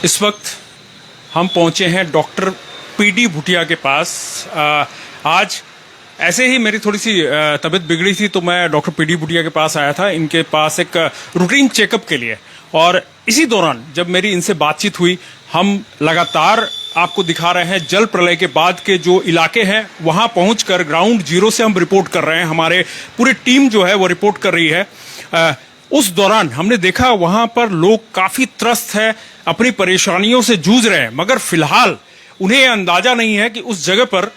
इस वक्त हम पहुंचे हैं डॉक्टर पीडी भूटिया के पास। आज ऐसे ही मेरी थोड़ी सी तबीयत बिगड़ी थी तो मैं डॉक्टर पीडी भूटिया के पास आया था, इनके पास एक रूटीन चेकअप के लिए। और इसी दौरान जब मेरी इनसे बातचीत हुई, हम लगातार आपको दिखा रहे हैं जल प्रलय के बाद के जो इलाके हैं वहां पहुंचकर ग्राउंड जीरो से हम रिपोर्ट कर रहे हैं। हमारे पूरी टीम जो है वो रिपोर्ट कर रही है। उस दौरान हमने देखा वहां पर लोग काफी त्रस्त है, अपनी परेशानियों से जूझ रहे हैं, मगर फिलहाल उन्हें अंदाजा नहीं है कि उस जगह पर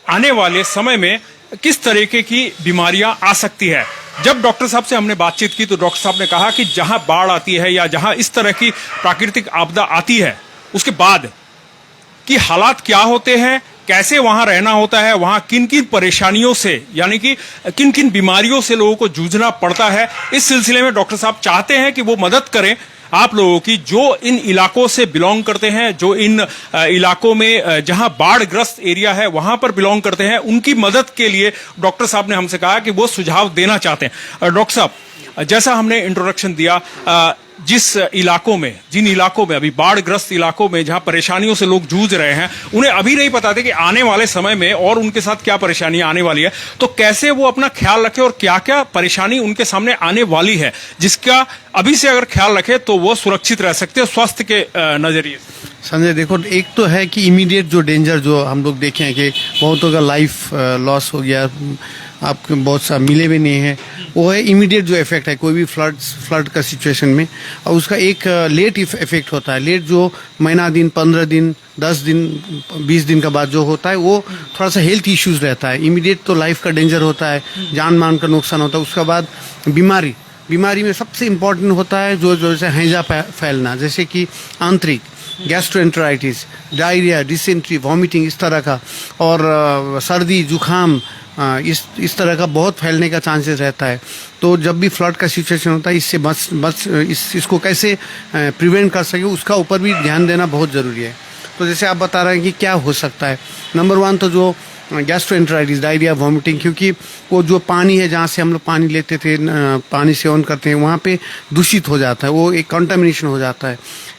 आने वाले समय में किस तरीके की बीमारियां आ सकती है। जब डॉक्टर साहब से हमने बातचीत की तो डॉक्टर साहब ने कहा कि जहां बाढ़ आती है या जहां इस तरह की प्राकृतिक आपदा आती है उसके बाद कि हालात क्या होते हैं, कैसे वहां रहना होता है, वहां किन किन परेशानियों से यानी कि किन किन बीमारियों से लोगों को जूझना पड़ता है, इस सिलसिले में डॉक्टर साहब चाहते हैं कि वो मदद करें आप लोगों की जो इन इलाकों से बिलोंग करते हैं, जो इन इलाकों में जहां बाढ़ ग्रस्त एरिया है वहां पर बिलोंग करते हैं। उनकी मदद के लिए डॉक्टर साहब ने हमसे कहा कि वो सुझाव देना चाहते हैं। डॉक्टर साहब, जैसा हमने इंट्रोडक्शन दिया, जिस इलाकों में, जिन इलाकों में अभी बाढ़ ग्रस्त इलाकों में जहां परेशानियों से लोग जूझ रहे हैं, उन्हें अभी नहीं पता था कि आने वाले समय में और उनके साथ क्या परेशानी आने वाली है, तो कैसे वो अपना ख्याल रखें और क्या क्या परेशानी उनके सामने आने वाली है जिसका अभी से अगर ख्याल रखे तो वो सुरक्षित रह सकते हैं स्वास्थ्य के नजरिए से। संजय, देखो, एक तो है कि इमीडिएट जो डेंजर जो हम लोग देखे हैं कि बहुतों का लाइफ लॉस हो गया, आपके बहुत सा मिले भी नहीं है, वो है इमीडिएट जो इफेक्ट है कोई भी फ्लड का सिचुएशन में। और उसका एक लेट इफेक्ट होता है, लेट जो महीना दिन, 15 दिन, 10 दिन, 20 दिन का बाद जो होता है वो थोड़ा सा हेल्थ इश्यूज रहता है। इमीडिएट तो लाइफ का डेंजर होता है, जान मान का नुकसान होता है। उसके बाद बीमारी में सबसे इम्पोर्टेंट होता है जो जैसे हैजा फैलना, जैसे कि आंतरिक गैस्ट्रोएंटेराइटिस, डायरिया, डिसेंट्री, वॉमिटिंग, इस तरह का, और सर्दी जुखाम, इस तरह का बहुत फैलने का चांसेस रहता है। तो जब भी फ्लड का सिचुएशन होता है इससे इसको कैसे प्रिवेंट कर सके उसका ऊपर भी ध्यान देना बहुत ज़रूरी है। तो जैसे आप बता रहे हैं कि क्या हो सकता है, नंबर 1 तो जो गैस्ट्रोएंटेराइटिस, डायरिया, वॉमिटिंग, क्योंकि वो जो पानी है जहाँ से हम लोग पानी लेते थे, पानी सेवन करते हैं, वहाँ पे दूषित हो जाता है, वो एक कंटामिनेशन हो जाता है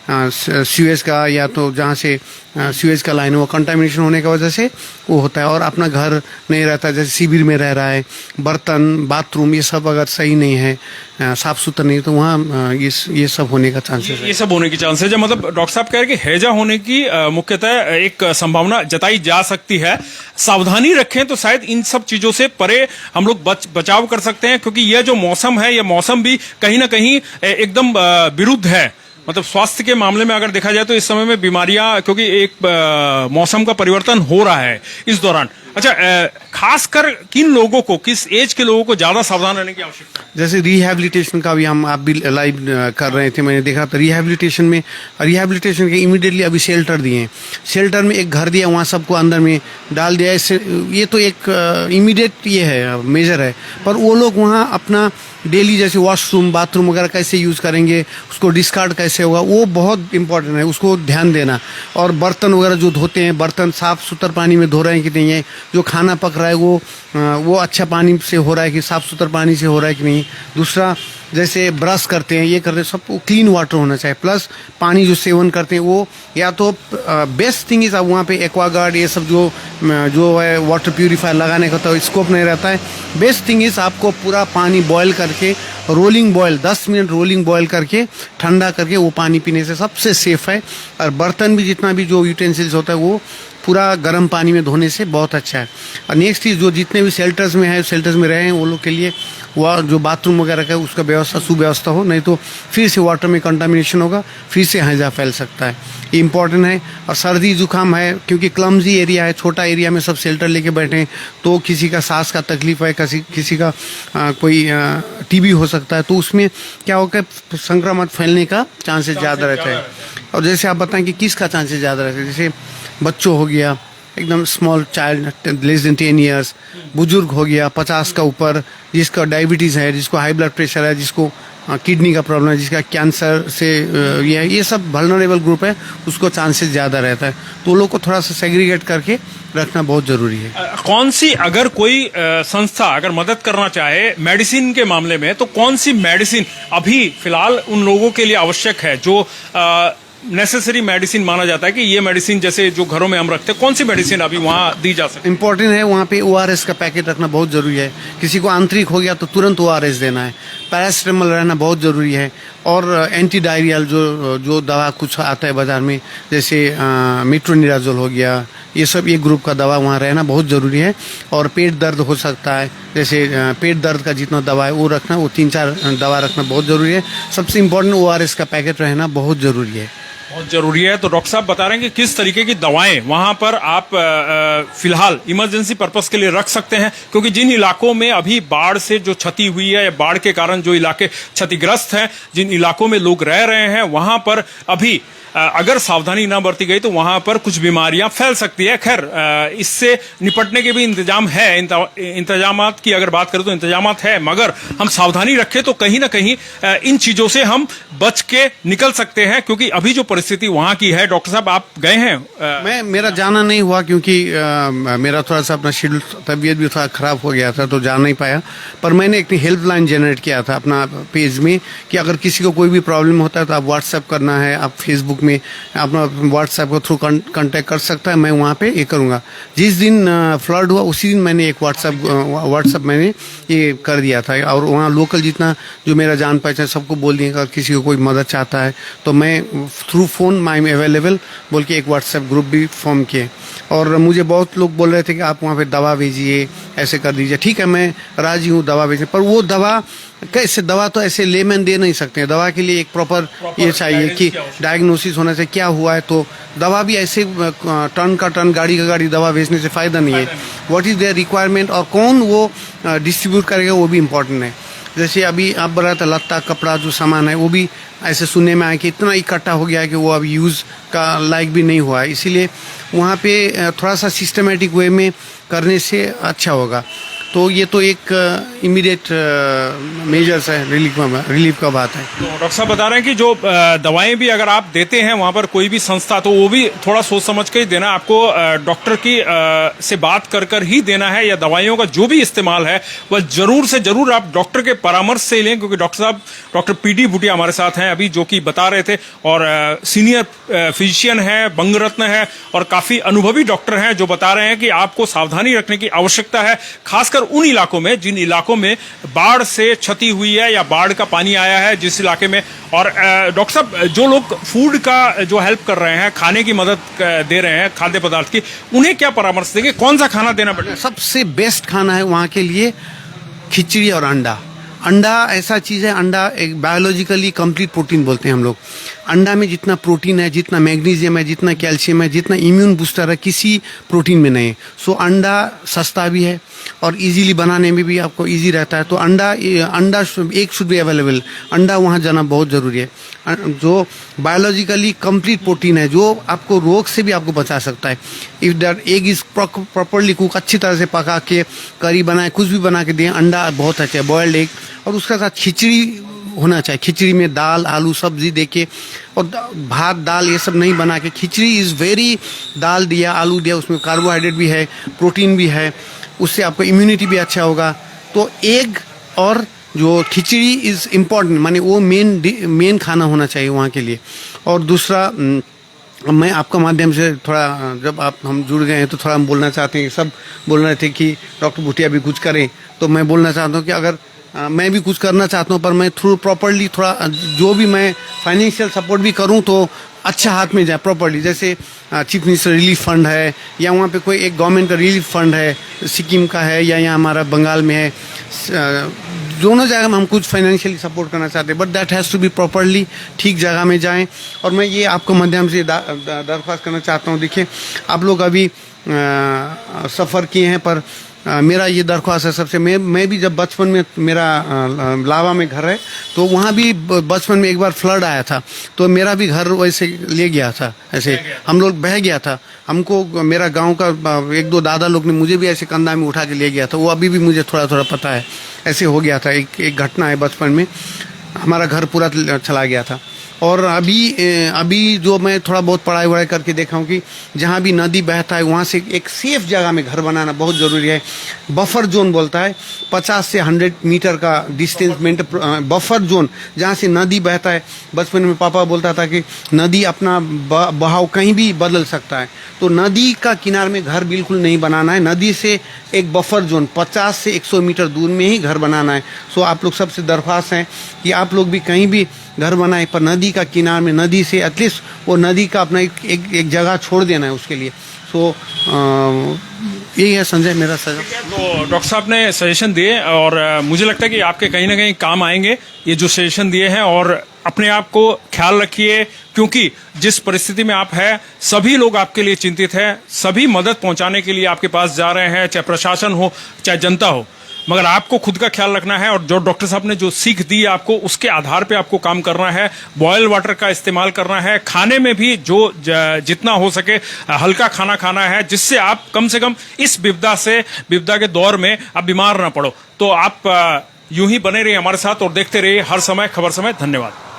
सीवेज का, या तो जहाँ से सीवेज का लाइन, वो कंटामिनेशन होने की वजह से वो होता है। और अपना घर नहीं रहता, जैसे शिविर में रह रहा है, बर्तन, बाथरूम, ये सब अगर सही नहीं है, साफ सुथरा नहीं, तो वहाँ ये सब होने का चांसेस है। ये सब होने की चांसेस है। मतलब डॉक्टर साहब कह रहे हैं कि हैजा होने की मुख्यतः एक संभावना जताई जा सकती है। सावधानी रखें तो शायद इन सब चीजों से परे हम लोग बचाव कर सकते हैं, क्योंकि यह जो मौसम है, यह मौसम भी कहीं ना कहीं एकदम विरुद्ध है। मतलब स्वास्थ्य के मामले में अगर देखा जाए तो इस समय में बीमारियां, क्योंकि एक मौसम का परिवर्तन हो रहा है इस दौरान। अच्छा, खासकर किन लोगों को, किस एज के लोगों को ज्यादा सावधान रहने की आवश्यकता है? जैसे रिहैबिलिटेशन का भी आप भी लाइव कर रहे थे, मैंने देखा था रिहैबिलिटेशन के इमीडिएटली अभी शेल्टर दिए हैं, शेल्टर में एक घर दिया, वहाँ सबको अंदर में डाल दिया। इससे ये तो एक इमीडिएट ये है, मेजर है, पर वो लोग वहाँ अपना डेली जैसे वॉशरूम, बाथरूम वगैरह कैसे यूज़ करेंगे, उसको डिस्कार्ड कैसे होगा, वो बहुत इंपॉर्टेंट है, उसको ध्यान देना। और बर्तन वगैरह जो धोते हैं, बर्तन साफ सुथरा पानी में धो रहे हैं कि नहीं है, जो खाना पक रहा है वो अच्छा पानी से हो रहा है कि साफ सुथरा पानी से हो रहा है कि नहीं। दूसरा, जैसे ब्रश करते हैं, ये करते हैं, सब क्लीन वाटर होना चाहिए। प्लस पानी जो सेवन करते हैं वो, या तो बेस्ट थिंग इज, अब वहाँ पे एक्वागार्ड ये सब जो है वाटर प्यूरिफायर लगाने का तो स्कोप नहीं रहता है। बेस्ट थिंग इज आपको पूरा पानी बॉयल करके, rolling boil 10 minute rolling boil करके ठंडा करके वो पानी पीने से सबसे सेफ है। और बर्तन भी, जितना भी जो यूटेंसिल्स होता है वो पूरा गर्म पानी में धोने से बहुत अच्छा है। और नेक्स्ट चीज़, जो जितने भी शेल्टर्स में है, शेल्टर्स में रहे हैं, वो लोग के लिए वह जो बाथरूम वगैरह का उसका व्यवस्था, सुव्यवस्था हो, नहीं तो फिर से वाटर में कंटामिनेशन होगा, फिर से हैजा फैल सकता है। ये इंपॉर्टेंट है। और सर्दी जुकाम है, क्योंकि क्लमजी एरिया है, छोटा एरिया में सब शेल्टर लेके बैठे हैं, तो किसी का सांस का तकलीफ है, किसी का कोई टीबी हो सकता है, तो उसमें क्या होगा, संक्रमण फैलने का चांसेस ज़्यादा रहता है। और जैसे आप बताएं कि किसका चांसेस ज़्यादा रहता है, जैसे बच्चों हो गया, एकदम small child less than 10 years, बुजुर्ग हो गया 50 का ऊपर, जिसका डायबिटीज़ है, जिसको हाई ब्लड प्रेशर है, जिसको किडनी का प्रॉब्लम है, जिसका कैंसर से ये सब वल्नरेबल ग्रुप है, उसको चांसेस ज़्यादा रहता है। तो लोग को थोड़ा सा सेग्रीगेट करके रखना बहुत ज़रूरी है। कौन सी, अगर कोई संस्था अगर मदद करना चाहे मेडिसिन के मामले में, तो कौन सी मेडिसिन अभी फिलहाल उन लोगों के लिए आवश्यक है जो नेसेसरी मेडिसिन माना जाता है कि ये मेडिसिन जैसे जो घरों में हम रखते हैं, कौन सी मेडिसिन अभी वहाँ दी जा सकती इम्पोर्टेंट है वहाँ पे ORS का पैकेट रखना बहुत ज़रूरी है। किसी को आंतरिक हो गया तो तुरंत ORS देना है। पैरासिटामोल रहना बहुत ज़रूरी है। और एंटी डायरियल जो दवा कुछ आता है बाज़ार में, जैसे मेट्रोनिडाजोल हो गया, ये सब एक ग्रुप का दवा वहाँ रहना बहुत ज़रूरी है। और पेट दर्द हो सकता है, जैसे पेट दर्द का जितना दवा है वो रखना, वो 3-4 दवा रखना बहुत ज़रूरी है। सबसे इम्पोर्टेंट ORS का पैकेट रहना बहुत ज़रूरी है। बहुत जरूरी है। तो डॉक्टर साहब बता रहे हैं कि किस तरीके की दवाएं वहां पर आप फिलहाल इमरजेंसी पर्पस के लिए रख सकते हैं, क्योंकि जिन इलाकों में अभी बाढ़ से जो क्षति हुई है या बाढ़ के कारण जो इलाके क्षतिग्रस्त हैं, जिन इलाकों में लोग रह रहे हैं, वहां पर अभी अगर सावधानी ना बरती गई तो वहां पर कुछ बीमारियां फैल सकती है। खैर, इससे निपटने के भी इंतजाम है। इंतजामात की अगर बात करें तो इंतजामात है, मगर हम सावधानी रखें तो कहीं ना कहीं इन चीजों से हम बच के निकल सकते हैं, क्योंकि अभी जो परिस्थिति वहां की है। डॉक्टर साहब आप गए हैं? मेरा जाना नहीं हुआ, क्योंकि मेरा थोड़ा सा अपना शेड्यूल, तबीयत भी थोड़ा खराब हो गया था, तो जा नहीं पाया। पर मैंने एक हेल्पलाइन जनरेट किया था अपना पेज में कि अगर किसी को कोई भी प्रॉब्लम होता है तो आप व्हाट्सएप करना है, आप फेसबुक में अपना व्हाट्सएप को थ्रू कांटेक्ट कर सकता है। मैं वहाँ पे ये करूँगा। जिस दिन फ्लड हुआ उसी दिन मैंने एक व्हाट्सएप मैंने ये कर दिया था। और वहाँ लोकल जितना जो मेरा जान पहचान सबको बोल दिया, अगर किसी को कोई मदद चाहता है तो मैं through phone I am available बोल के एक व्हाट्सएप ग्रुप भी फॉर्म किए। और मुझे बहुत लोग बोल रहे थे कि आप वहाँ पे दवा भेजिए, ऐसे कर दीजिए। ठीक है, मैं राजी हूँ दवा भेजने, पर वो दवा कैसे, दवा तो ऐसे लेमैन दे नहीं सकते हैं। दवा के लिए एक प्रॉपर ये चाहिए कि डायग्नोसिस होना चाहिए क्या हुआ है। तो दवा भी ऐसे टन का टन, गाड़ी का गाड़ी दवा भेजने से फ़ायदा नहीं है। व्हाट इज़ देयर रिक्वायरमेंट और कौन वो डिस्ट्रीब्यूट करेगा वो भी इम्पोर्टेंट है। जैसे अभी आप बोल रहा था लत्ता कपड़ा जो सामान है वो भी ऐसे सुनने में आया कि इतना इकट्ठा हो गया है कि वो अब यूज़ का लायक भी नहीं हुआ है। इसीलिए वहाँ पे थोड़ा सा सिस्टमेटिक वे में करने से अच्छा होगा। तो ये तो एक इमीडिएट मेजर्स है, रिलीफ का बात है। तो डॉक्टर साहब बता रहे हैं कि जो दवाएं भी अगर आप देते हैं वहां पर कोई भी संस्था, तो वो भी थोड़ा सोच समझ के ही देना। आपको डॉक्टर की से बात कर ही देना है, या दवाइयों का जो भी इस्तेमाल है वह जरूर से जरूर आप डॉक्टर के परामर्श से लें, क्योंकि डॉक्टर साहब डॉक्टर PD भूटिया हमारे साथ हैं अभी, जो कि बता रहे थे। और सीनियर फिजिशियन है, बंगरत्न है और काफी अनुभवी डॉक्टर हैं, जो बता रहे हैं कि आपको सावधानी रखने की आवश्यकता है, खासकर उन इलाकों में जिन इलाकों में बाढ़ से क्षति हुई है या बाढ़ का पानी आया है जिस इलाके में। और डॉक्टर साहब, जो लोग फूड का जो हेल्प कर रहे हैं, खाने की मदद दे रहे हैं खाद्य पदार्थ की, उन्हें क्या परामर्श देंगे? कौन सा खाना देना पड़ेगा? सबसे बेस्ट खाना है वहाँ के लिए खिचड़ी और अंडा। अंडा ऐसा चीज़ है, अंडा एक बायोलॉजिकली कंप्लीट प्रोटीन बोलते हैं हम लोग। अंडा में जितना प्रोटीन है, जितना मैग्नीशियम है, जितना कैल्शियम है, जितना इम्यून बूस्टर है, किसी प्रोटीन में नहीं है। सो अंडा सस्ता भी है और इजीली बनाने में भी आपको इजी रहता है। तो अंडा एक शुड बी अवेलेबल। अंडा वहाँ जाना बहुत ज़रूरी है। जो बायोलॉजिकली कंप्लीट प्रोटीन है, जो आपको रोग से भी आपको बचा सकता है। If that egg is properly cook, अच्छी तरह से पका के करी बनाए, कुछ भी बना के दें, अंडा बहुत अच्छा है, बॉयल्ड एग। और उसके साथ खिचड़ी होना चाहिए। खिचड़ी में दाल, आलू, सब्जी देके, और भात दाल ये सब नहीं बना के, खिचड़ी इज़ वेरी, दाल दिया, आलू दिया, उसमें कार्बोहाइड्रेट भी है, प्रोटीन भी है, उससे आपको इम्यूनिटी भी अच्छा होगा। तो एग और जो खिचड़ी इज़ इम्पॉर्टेंट, माने वो मेन खाना होना चाहिए वहाँ के लिए। और दूसरा, मैं आपका माध्यम से थोड़ा, जब हम जुड़ गए हैं तो थोड़ा हम बोलना चाहते हैं। सब बोल रहे थे कि डॉक्टर भूटिया भी कुछ करें, तो मैं बोलना चाहता हूँ कि अगर मैं भी कुछ करना चाहता हूँ, पर मैं थ्रू प्रॉपरली थोड़ा जो भी मैं फाइनेंशियल सपोर्ट भी करूँ तो अच्छा हाथ में जाए प्रॉपरली। जैसे चीफ मिनिस्टर रिलीफ फंड है, या वहाँ पे कोई एक गवर्नमेंट का रिलीफ फंड है, सिक्किम का है या यहाँ हमारा बंगाल में है, दोनों जगह में हम कुछ फाइनेंशियली सपोर्ट करना चाहते हैं, but that has to be properly, ठीक जगह में जाएं। और मैं ये आपको माध्यम से दरख्वास्त करना चाहता हूँ, देखिए आप लोग अभी सफ़र किए हैं, पर मेरा ये दरख्वास्त है सबसे, मैं भी जब बचपन में, मेरा लावा में घर है, तो वहाँ भी बचपन में एक बार फ्लड आया था, तो मेरा भी घर वैसे ले गया था, ऐसे हम लोग बह गया था। हमको मेरा गांव का एक दो दादा लोग ने मुझे भी ऐसे कंधा में उठा के ले गया था। वो अभी भी मुझे थोड़ा थोड़ा पता है, ऐसे हो गया था। एक घटना है बचपन में, हमारा घर पूरा चला गया था। और अभी जो मैं थोड़ा बहुत पढ़ाई वढ़ाई करके देखा हूँ कि जहाँ भी नदी बहता है वहाँ से एक सेफ जगह में घर बनाना बहुत ज़रूरी है। बफर जोन बोलता है 50 से 100 मीटर का डिस्टेंस बफर जोन जहाँ से नदी बहता है। बचपन में पापा बोलता था कि नदी अपना बहाव कहीं भी बदल सकता है, तो नदी का किनार में घर बिल्कुल नहीं बनाना है। नदी से एक बफर जोन 50 से 100 मीटर दूर में ही घर बनाना है। सो आप लोग सबसे दरख्वास्त है कि आप लोग भी कहीं भी घर बनाए पर नदी का किनार में, नदी से एटलीस्ट वो नदी का अपना एक जगह छोड़ देना है उसके लिए। सो यही है संजय मेरा सजेशन। तो डॉक्टर साहब ने सजेशन दिए और मुझे लगता है कि आपके कहीं ना कहीं काम आएंगे ये जो सजेशन दिए हैं। और अपने आप को ख्याल रखिए, क्योंकि जिस परिस्थिति में आप हैं सभी लोग आपके लिए चिंतित हैं, सभी मदद पहुंचाने के लिए आपके पास जा रहे हैं, चाहे प्रशासन हो चाहे जनता हो। मगर आपको खुद का ख्याल रखना है और जो डॉक्टर साहब ने जो सीख दी आपको उसके आधार पे आपको काम करना है। बॉयल वाटर का इस्तेमाल करना है, खाने में भी जो जितना हो सके हल्का खाना खाना है, जिससे आप कम से कम इस विपदा के दौर में आप बीमार ना पड़ो। तो आप यूं ही बने रहिए हमारे साथ और देखते रहिए हर समय खबर समय। धन्यवाद।